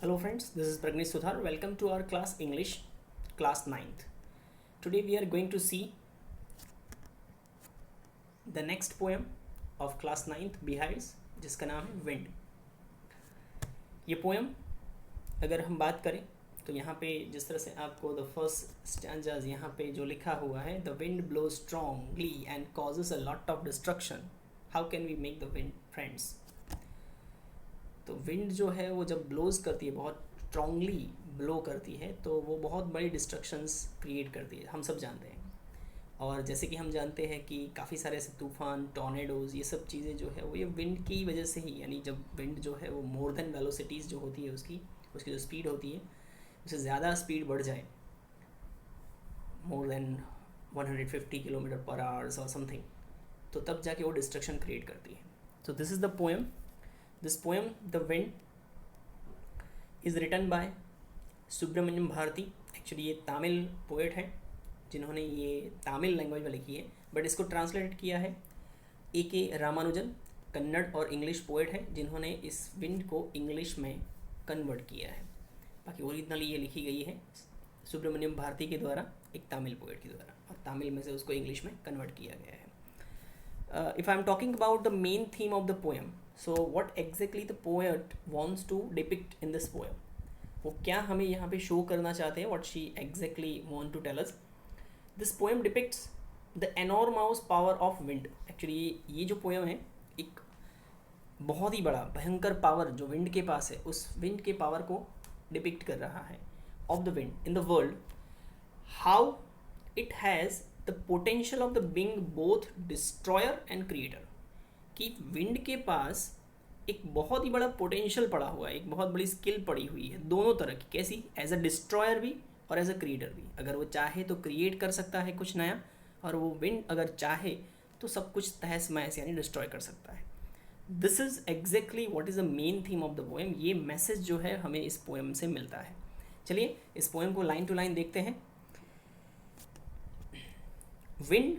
Hello friends, this is Pragnesh Sudhar. Welcome to our class English, class 9th. Today we are going to see the next poem of class 9th Beehives, जिसका नाम है wind. ये poem अगर हम बात करें तो यहाँ पे जिस तरह से आपको द फर्स्ट स्टैंजाज यहाँ पे जो लिखा हुआ है, the wind blow strongly and causes a lot of destruction, how can we make the wind friends. तो विंड जो है वो जब ब्लोज करती है, बहुत स्ट्रांगली ब्लो करती है, तो वो बहुत बड़ी डिस्ट्रक्शंस क्रिएट करती है, हम सब जानते हैं. और जैसे कि हम जानते हैं कि काफ़ी सारे ऐसे तूफान, टॉर्नेडोज़, ये सब चीज़ें जो है वो ये विंड की वजह से ही, यानी जब विंड जो है वो मोर देन वेलोसिटीज़ जो होती है उसकी जो स्पीड होती है उससे ज़्यादा स्पीड बढ़ जाए, more than 150 kilometre per hours और समथिंग, तो तब जाके वो डिस्ट्रक्शन क्रिएट करती है. तो this is the poem. This poem, The Wind, is written by Subramaniam Bharati. Actually ये तमिल पोएट है जिन्होंने ये तमिल लैंग्वेज में लिखी है, बट इसको ट्रांसलेट किया है A.K. रामानुजन, कन्नड़ और इंग्लिश पोएट है जिन्होंने इस विंड को इंग्लिश में कन्वर्ट किया है. बाकी ओरिजिनली ये लिखी गई है सुब्रमण्यम भारती के द्वारा, एक तमिल पोएट के द्वारा, और तमिल में से उसको इंग्लिश में कन्वर्ट किया गया है. If I am talking about the main theme of the poem, so what exactly the poet wants to depict in this poem? वो क्या हमें यहाँ पे शो करना चाहते हैं, what she exactly want to tell us? This poem depicts the enormous power of wind. Actually ये जो poem है एक बहुत ही बड़ा भयंकर पावर जो विंड के पास है, उस विंड के पावर को डिपिक्ट कर रहा है, of the wind in the world, how it has the potential of the being both destroyer and creator. कि विंड के पास एक बहुत ही बड़ा पोटेंशियल पड़ा हुआ है, एक बहुत बड़ी स्किल पड़ी हुई है, दोनों तरह की. कैसी? एज अ डिस्ट्रॉयर भी और एज अ क्रिएटर भी. अगर वो चाहे तो क्रिएट कर सकता है कुछ नया, और वो विंड अगर चाहे तो सब कुछ तहस महस यानी डिस्ट्रॉय कर सकता है. This is exactly what is the main theme of the poem. ये मैसेज जो है हमें इस पोएम से मिलता है. चलिए इस पोएम को लाइन टू लाइन देखते हैं. विंड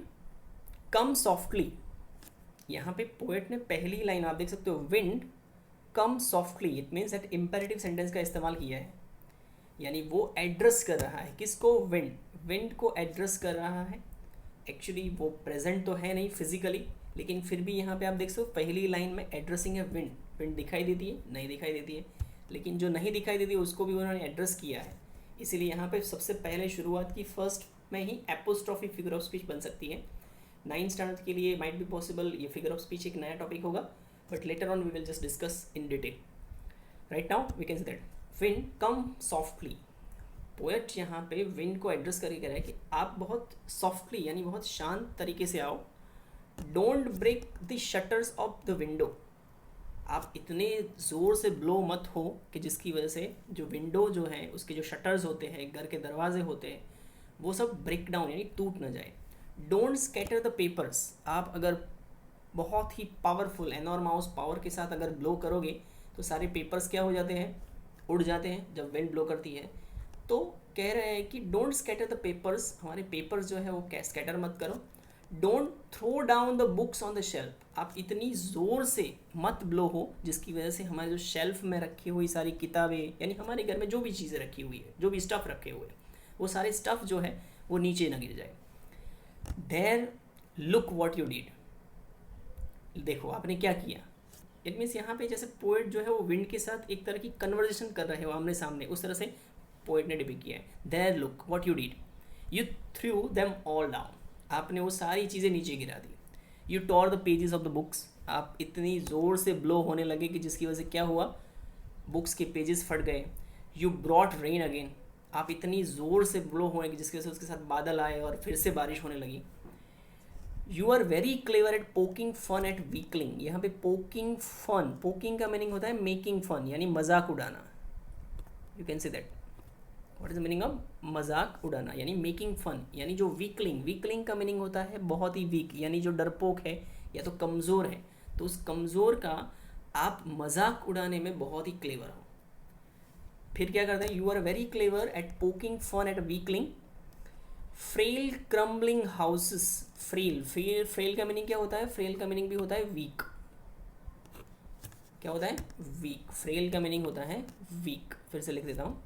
कम सॉफ्टली, यहाँ पे पोएट ने पहली लाइन आप देख सकते हो, wind come softly. It means that imperative sentence का इस्तेमाल किया है, यानी वो एड्रेस कर रहा है किसको? विंड को एड्रेस कर रहा है. एक्चुअली वो प्रेजेंट तो है नहीं फिजिकली, लेकिन फिर भी यहाँ पे आप देख सकते हो पहली लाइन में एड्रेसिंग है विंड. विंड दिखाई देती है? नहीं दिखाई देती है, लेकिन जो नहीं दिखाई देती है उसको भी उन्होंने एड्रेस किया है. इसीलिए यहाँ पे सबसे पहले शुरुआत की फर्स्ट में ही एपोस्ट्रॉफी फिगर ऑफ स्पीच बन सकती है. 9th स्टैंडर्ड के लिए माइट बी पॉसिबल ये फिगर ऑफ स्पीच एक नया टॉपिक होगा, but later on we will just discuss in detail. Right now we can say that wind come softly. Poet यहाँ पे विंड को एड्रेस करके कह रहा है कि आप बहुत सॉफ्टली यानी बहुत शांत तरीके से आओ. Don't break the shutters of the window. आप इतने ज़ोर से ब्लो मत हो कि जिसकी वजह से जो विंडो जो है उसके जो शटर्स होते हैं, घर के दरवाजे होते हैं, वो सब ब्रेक डाउन यानी टूट न जाए. Don't scatter the papers. आप अगर बहुत ही पावरफुल एनॉर्मस पावर के साथ अगर ब्लो करोगे तो सारे पेपर्स क्या हो जाते हैं? उड़ जाते हैं जब विंड ब्लो करती है. तो कह रहे हैं कि डोंट स्कैटर द पेपर्स, हमारे पेपर्स जो है वो स्कैटर मत करो. Don't throw down the books on the shelf. आप इतनी ज़ोर से मत ब्लो हो जिसकी वजह से हमारे जो शेल्फ में रखी हुई सारी किताबें, यानी हमारे घर में जो भी चीज़ें रखी हुई है, जो भी स्टफ़ रखे हुए हैं, वो सारे स्टफ़ जो है वो नीचे ना गिर जाए. There look what you did. देखो आपने क्या किया. इट मीन्स यहाँ पे जैसे पोएट जो है वो विंड के साथ एक तरह की कन्वर्जेशन कर रहे हो आमने सामने, उस तरह से पोएट ने डिपिक्ट किया है. There look what you did. You threw them all down. आपने वो सारी चीज़ें नीचे गिरा दी. You tore the pages of the books. आप इतनी ज़ोर से ब्लो होने लगे कि जिसकी वजह से क्या हुआ? बुक्स के पेजेस फट गए. You brought rain again. आप इतनी ज़ोर से ब्लो होने की जिसकी वजह से उसके साथ बादल आए और फिर से बारिश होने लगी. You are very clever at poking fun at weakling. यहाँ पे पोकिंग फन, पोकिंग का मीनिंग होता है मेकिंग फन यानी मजाक उड़ाना. You can say that what is the meaning of मजाक उड़ाना यानी मेकिंग फन. यानी जो वीकलिंग, वीकलिंग का मीनिंग होता है बहुत ही वीक, यानी जो डरपोक है या तो कमज़ोर है, तो उस कमज़ोर का आप मजाक उड़ाने में बहुत ही क्लेवर हो. फिर क्या करते हैं? You are very clever at poking fun at weakling. Frail crumbling houses. Frail का मीनिंग क्या होता है? फ्रेल का मीनिंग भी होता है वीक. क्या होता है? वीक। फ्रेल का मीनिंग होता है वीक। फिर से लिख देता हूँ,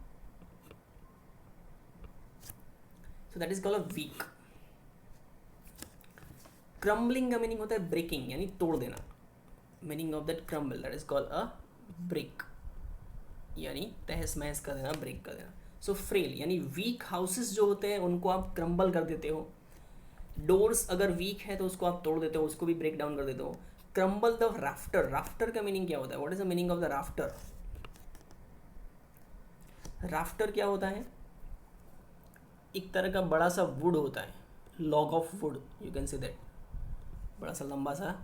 so that is called a weak. Crumbling का मीनिंग होता है ब्रेकिंग, यानी तोड़ देना। Meaning of that crumble, that is called a break, यानी तहस महस कर देना, ब्रेक कर देना। सो फ्रेल यानी वीक हाउसेस जो होते हैं उनको आप क्रम्बल कर देते हो। डोर्स अगर वीक है तो उसको आप तोड़ देते हो, उसको भी ब्रेक डाउन कर देते हो। क्रम्बल द राफ्टर, राफ्टर का मीनिंग क्या होता है? What is the meaning of the rafter? Rafter क्या होता है? एक तरह का बड़ा सा वुड होता है, log of would, you can say that. बड़ा सा लंबा सा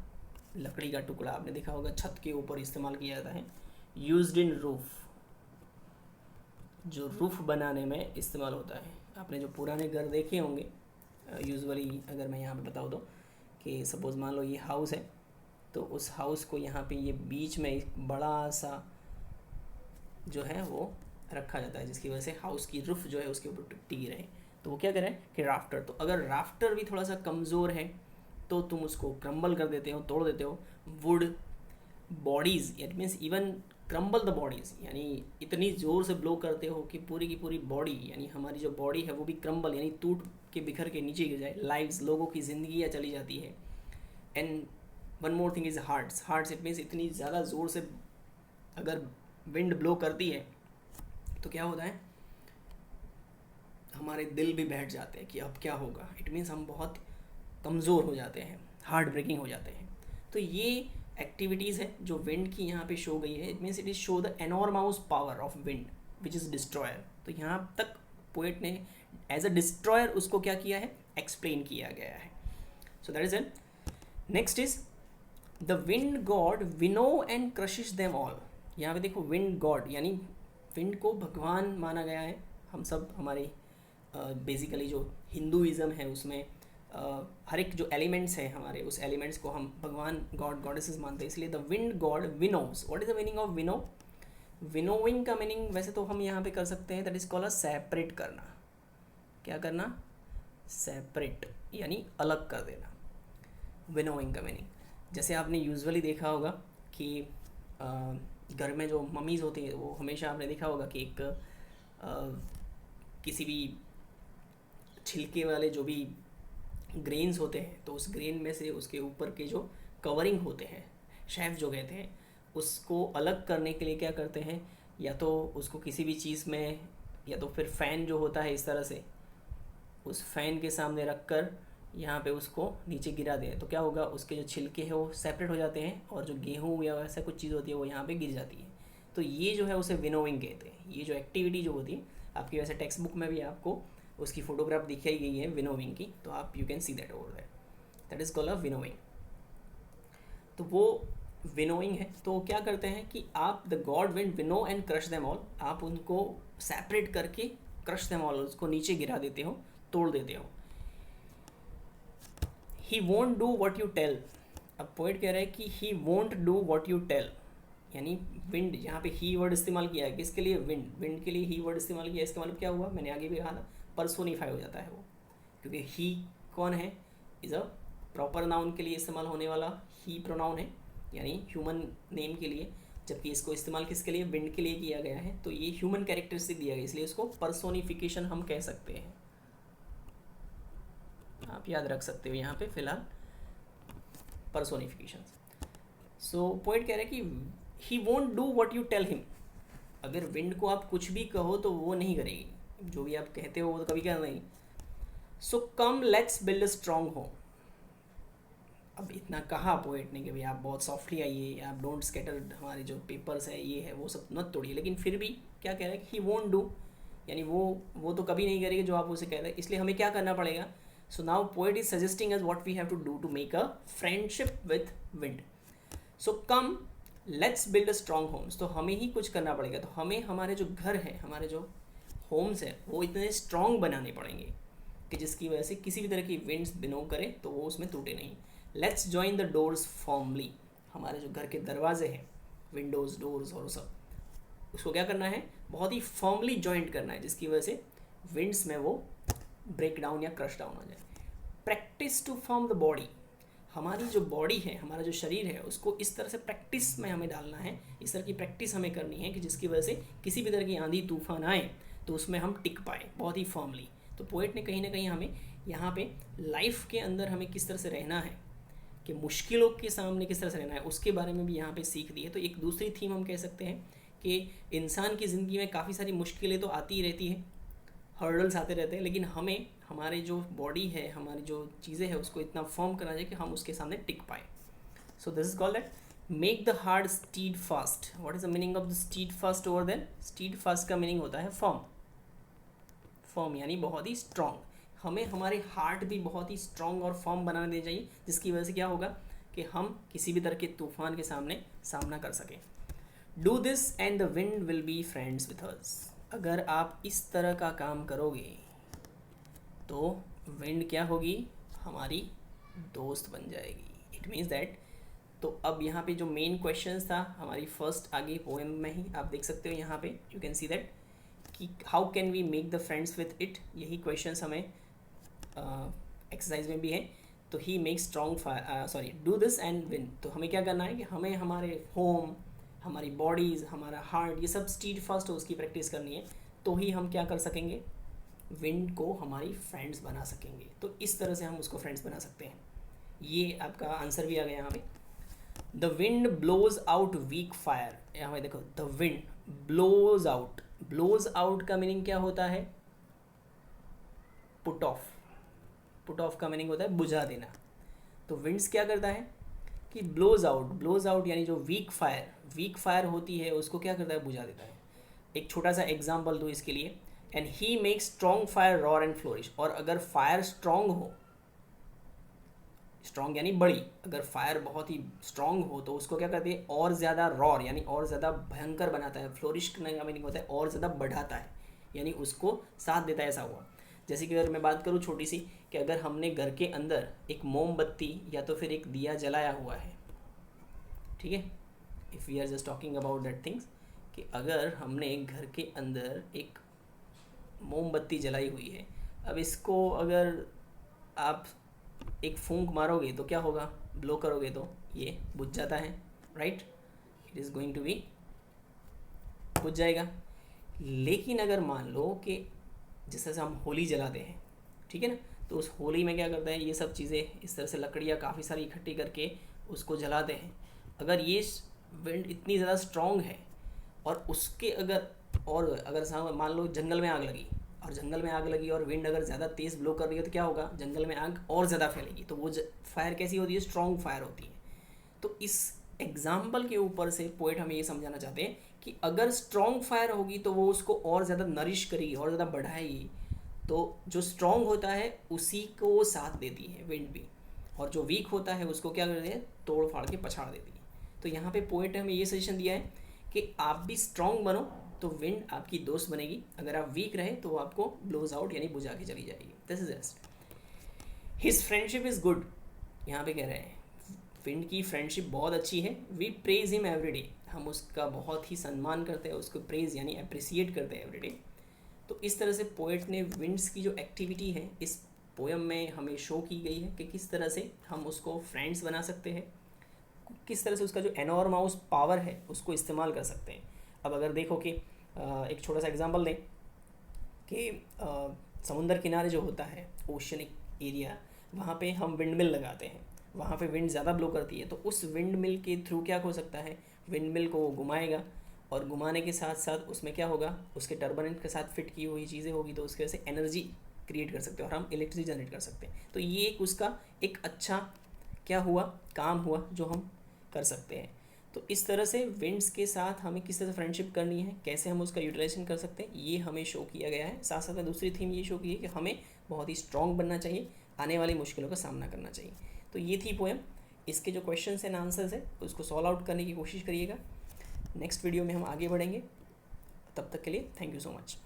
लकड़ी का टुकड़ा, आपने देखा होगा छत के ऊपर इस्तेमाल किया जाता है। यूज्ड इन रूफ, जो रूफ बनाने में इस्तेमाल होता है। आपने जो पुराने घर देखे होंगे, यूजुअली अगर मैं यहाँ पे बताऊँ तो, कि सपोज़ मान लो ये हाउस है, तो उस हाउस को यहाँ पे ये बीच में एक बड़ा सा जो है वो रखा जाता है, जिसकी वजह से हाउस की रूफ जो है उसके ऊपर टिकी रहे। तो वो क्या करें कि राफ्टर। तो अगर राफ्टर भी थोड़ा सा कमज़ोर है तो तुम उसको क्रम्बल कर देते हो, तोड़ देते हो। Would bodies, it means even crumble the bodies, यानी इतनी ज़ोर से ब्लो करते हो कि पूरी की पूरी बॉडी, यानी हमारी जो बॉडी है वो भी क्रम्बल यानी टूट के बिखर के नीचे गिर जाए। लाइव्स, लोगों की ज़िंदगियाँ चली जाती है। And one more thing is hearts. Hearts it means इतनी ज़्यादा ज़ोर से अगर विंड ब्लो करती है तो क्या होता है, हमारे दिल भी बैठ जाते हैं कि अब क्या होगा। इट मीन्स हम बहुत कमज़ोर हो जाते हैं, हार्ट ब्रेकिंग हो जाते हैं। तो ये एक्टिविटीज़ है जो विंड की यहाँ पे शो गई है। It means it is show the enormous power of wind which is destroyer. तो यहाँ तक पोएट ने एज अ डिस्ट्रॉयर उसको क्या किया है, एक्सप्लेन किया गया है। So that is it. Next is the wind god winnow and crushes them all. यहाँ पे देखो विंड गॉड, यानी विंड को भगवान माना गया है। हम सब हमारे बेसिकली जो हिंदुज़म है उसमें हर एक जो एलिमेंट्स है हमारे, उस एलिमेंट्स को हम भगवान, गॉड, गॉडेसेस मानते हैं। इसलिए the wind god winnows. What is the meaning of winnow? Winnowing का मीनिंग वैसे तो हम यहाँ पे कर सकते हैं, that is called a separate करना। क्या करना? सेपरेट, यानी अलग कर देना। विनोइंग का मीनिंग, जैसे आपने यूजुअली देखा होगा कि घर में जो मम्मीज़ होती है वो हमेशा आपने देखा होगा कि एक किसी भी छिलके वाले जो भी ग्रेन्स होते हैं तो उस ग्रेन में से उसके ऊपर के जो कवरिंग होते हैं, शेफ जो कहते हैं, उसको अलग करने के लिए क्या करते हैं, या तो उसको किसी भी चीज़ में, या तो फिर फ़ैन जो होता है इस तरह से उस फ़ैन के सामने रख कर यहाँ पे उसको नीचे गिरा दें, तो क्या होगा, उसके जो छिलके हैं वो सेपरेट हो जाते हैं और जो गेहूँ या ऐसा कुछ चीज़ होती है वो यहाँ पे गिर जाती है। तो ये जो है उसे विनोइंग कहते हैं। ये जो एक्टिविटी जो होती है आपकी, वैसे टेक्स्ट बुक में भी आपको उसकी फ़ोटोग्राफ दिखाई गई है विनोविंग की, तो आप you can see that over that is called a winnowing. तो वो विनोइंग है। तो क्या करते हैं कि आप the god wind winnow and crush them all, आप उनको सेपरेट करके क्रश देम ऑल, उसको नीचे गिरा देते हो, तोड़ देते हो। He won't do what you tell. अब पोइट कह रहा है कि he won't do what you tell, यानी विंड, यहाँ पे ही वर्ड इस्तेमाल किया है किसके लिए? विंड। विंड के लिए ही वर्ड इस्तेमाल किया, इसका मतलब क्या हुआ, मैंने आगे भी कहा था, पर्सोनिफाई हो जाता है वो, क्योंकि ही कौन है, इज़ अ प्रॉपर नाउन के लिए इस्तेमाल होने वाला ही प्रोनाउन है, यानी ह्यूमन नेम के लिए, जबकि इसको इस्तेमाल किसके लिए, विंड के लिए किया गया है। तो ये ह्यूमन कैरेक्टरिस्टिक दिया गया, इसलिए उसको पर्सोनिफिकेशन हम कह सकते हैं। आप याद रख सकते हो यहाँ पे फिलहाल पर्सोनिफिकेशन। सो पॉइंट कह रहे हैं कि he won't do what you tell him. अगर विंड को आप कुछ भी कहो तो वो नहीं करेगी, जो भी आप कहते हो वो तो कभी करना नहीं। So come let's build a strong home. अब इतना कहा पोएट ने कि भाई आप बहुत सॉफ्टली आइए, आप डोंट स्कैटर, हमारे जो पेपर्स है ये है वो सब मत तोड़िए, लेकिन फिर भी क्या कह रहे हैं, ही वोंट डू, यानी वो तो कभी नहीं करेगी जो आप उसे कह रहे हैं, इसलिए हमें क्या करना पड़ेगा। So now poet is suggesting us what we have to do to make a friendship with wind. So come let's build a strong homes. तो हमें ही कुछ करना पड़ेगा, तो हमें हमारे जो घर है, हमारे जो होम्स है वो इतने स्ट्रॉन्ग बनाने पड़ेंगे कि जिसकी वजह से किसी भी तरह की विंड्स बिनो करे तो वो उसमें टूटे नहीं। Let's join the doors formally. हमारे जो घर के दरवाजे हैं, विंडोज़, डोर्स और सब, उसको क्या करना है, बहुत ही फॉर्मली जॉइंट करना है, जिसकी वजह से विंड्स में वो ब्रेक डाउन या क्रश डाउन हो जाए। Practice to form the body. हमारी जो बॉडी है, हमारा जो शरीर है, उसको इस तरह से प्रैक्टिस में हमें डालना है, इस तरह की प्रैक्टिस हमें करनी है कि जिसकी वजह से किसी भी तरह की आंधी तूफान आए तो उसमें हम टिक पाए बहुत ही फर्मली। तो पोएट ने कहीं ना कहीं हमें यहाँ पे लाइफ के अंदर हमें किस तरह से रहना है, कि मुश्किलों के सामने किस तरह से रहना है, उसके बारे में भी यहाँ पे सीख दी है। तो एक दूसरी थीम हम कह सकते हैं कि इंसान की ज़िंदगी में काफ़ी सारी मुश्किलें तो आती ही रहती हैं, हर्डल्स आते रहते हैं, लेकिन हमें हमारे जो बॉडी है, हमारी जो चीज़ें हैं, उसको इतना फर्म करना चाहिए कि हम उसके सामने टिक पाए। So this is called that make the heart steadfast. What is the meaning of the steadfast over then? Steadfast का मीनिंग होता है फर्म, फर्म यानी बहुत ही स्ट्रांग। हमें हमारे हार्ट भी बहुत ही स्ट्रांग और फर्म बनाने देना चाहिए, जिसकी वजह से क्या होगा कि हम किसी भी तरह के तूफान के सामने सामना कर सकें। Do this and the wind will be friends with us. अगर आप इस तरह का काम करोगे तो विंड क्या होगी? हमारी दोस्त बन जाएगी। इट मीन्स दैट, तो अब यहाँ पे जो मेन क्वेश्चन था हमारी फर्स्ट आगे पोएम में ही आप देख सकते हो, यहाँ पे यू कैन सी दैट कि how can we make the friends with it, यही क्वेश्चन हमें एक्सरसाइज में भी है। तो he make strong sorry do this and win, तो हमें क्या करना है कि हमें हमारे होम, हमारी बॉडीज़, हमारा हार्ट, ये सब स्टीड फास्ट हो उसकी प्रैक्टिस करनी है, तो ही हम क्या कर सकेंगे? विंड को हमारी फ्रेंड्स बना सकेंगे। तो इस तरह से हम उसको फ्रेंड्स बना सकते हैं। ये आपका आंसर भी आ गया यहाँ पे। The wind blows out weak fire. यहाँ पे देखो, the wind blows out, blows out का मीनिंग क्या होता है? Put off. पुट ऑफ का मीनिंग होता है बुझा देना। तो विंड्स क्या करता है कि ब्लोज आउट, ब्लोज आउट यानी जो वीक फायर होती है उसको क्या करता है? बुझा देता है। एक छोटा सा एग्जाम्पल दूँ इसके लिए, and he make strong fire roar and flourish. और अगर फायर स्ट्रॉन्ग हो, स्ट्रॉन्ग यानी बड़ी, अगर फायर बहुत ही स्ट्रॉन्ग हो तो उसको क्या करते हैं? और ज़्यादा रॉर यानी और ज़्यादा भयंकर बनाता है। फ्लोरिश का मीनिंग होता है और ज़्यादा बढ़ाता है, यानी उसको साथ देता है, ऐसा हुआ। जैसे कि अगर मैं बात करूँ छोटी सी, कि अगर हमने घर के अंदर एक मोमबत्ती या तो फिर एक दिया जलाया हुआ है, ठीक है, if we are just talking about that things, कि अगर हमने घर के अंदर एक मोमबत्ती जलाई हुई है, अब इसको अगर आप एक फूंक मारोगे तो क्या होगा? ब्लो करोगे तो ये बुझ जाता है, right? It is going to be, बुझ जाएगा। लेकिन अगर मान लो कि जिस तरह से हम होली जलाते हैं, ठीक है ना, तो उस होली में क्या करते हैं? ये सब चीज़ें इस तरह से लकड़ियाँ काफ़ी सारी इकट्ठी करके उसको जलाते हैं। अगर ये विंड इतनी ज़्यादा स्ट्रॉन्ग है और उसके अगर मान लो जंगल में आग लगी, और जंगल में आग लगी और विंड अगर ज़्यादा तेज़ ब्लो कर रही है तो क्या होगा? जंगल में आग और ज़्यादा फैलेगी। तो वो फायर कैसी होती है? स्ट्रॉन्ग फायर होती है। तो इस एग्जाम्पल के ऊपर से पोएट हमें ये समझाना चाहते हैं कि अगर स्ट्रॉन्ग फायर होगी तो वो उसको और ज़्यादा नरिश करेगी, और ज़्यादा बढ़ाएगी। तो जो स्ट्रॉन्ग होता है उसी को वो साथ देती है विंड भी, और जो वीक होता है उसको क्या करती है? तोड़ फाड़ के पछाड़ देती है। तो यहाँ पे पोएट ने हमें ये सजेशन दिया है कि आप भी स्ट्रॉन्ग बनो तो विंड आपकी दोस्त बनेगी, अगर आप वीक रहे तो वो आपको ब्लोज आउट यानी बुझा के चली जाएगी। This is just his friendship is good. यहाँ पे कह रहे हैं विंड की फ्रेंडशिप बहुत अच्छी है। We praise him every day, हम उसका बहुत ही सम्मान करते हैं, उसको प्रेज यानी अप्रिसिएट करते हैं एवरी डे। तो इस तरह से पोएट ने विंड्स की जो एक्टिविटी है इस पोएम में हमें शो की गई है कि किस तरह से हम उसको फ्रेंड्स बना सकते हैं, किस तरह से उसका जो एनॉर्मस पावर है उसको इस्तेमाल कर सकते हैं। अब अगर देखो कि एक छोटा सा एग्जांपल दें कि समुंदर किनारे जो होता है ओशनिक एरिया, वहाँ पे हम विंड मिल लगाते हैं, वहाँ पे विंड ज़्यादा ब्लो करती है, तो उस विंड मिल के थ्रू क्या हो सकता है? विंड मिल को वो घुमाएगा, और घुमाने के साथ साथ उसमें क्या होगा? उसके टर्बुलेंट के साथ फिट की हुई चीज़ें होगी, तो उसकी वजह से एनर्जी क्रिएट कर सकते हैं और हम इलेक्ट्रिसिटी जनरेट कर सकते हैं। तो ये एक उसका एक अच्छा क्या हुआ? काम हुआ जो हम कर सकते हैं। तो इस तरह से विंड्स के साथ हमें किस तरह से फ्रेंडशिप करनी है, कैसे हम उसका यूटिलाइजेशन कर सकते हैं, ये हमें शो किया गया है। साथ साथ में दूसरी थीम ये शो की है कि हमें बहुत ही स्ट्रॉन्ग बनना चाहिए, आने वाली मुश्किलों का सामना करना चाहिए। तो ये थी पोएम। इसके जो क्वेश्चन एंड आंसर्स है उसको सॉल्व आउट करने की कोशिश करिएगा। नेक्स्ट वीडियो में हम आगे बढ़ेंगे। तब तक के लिए थैंक यू सो मच।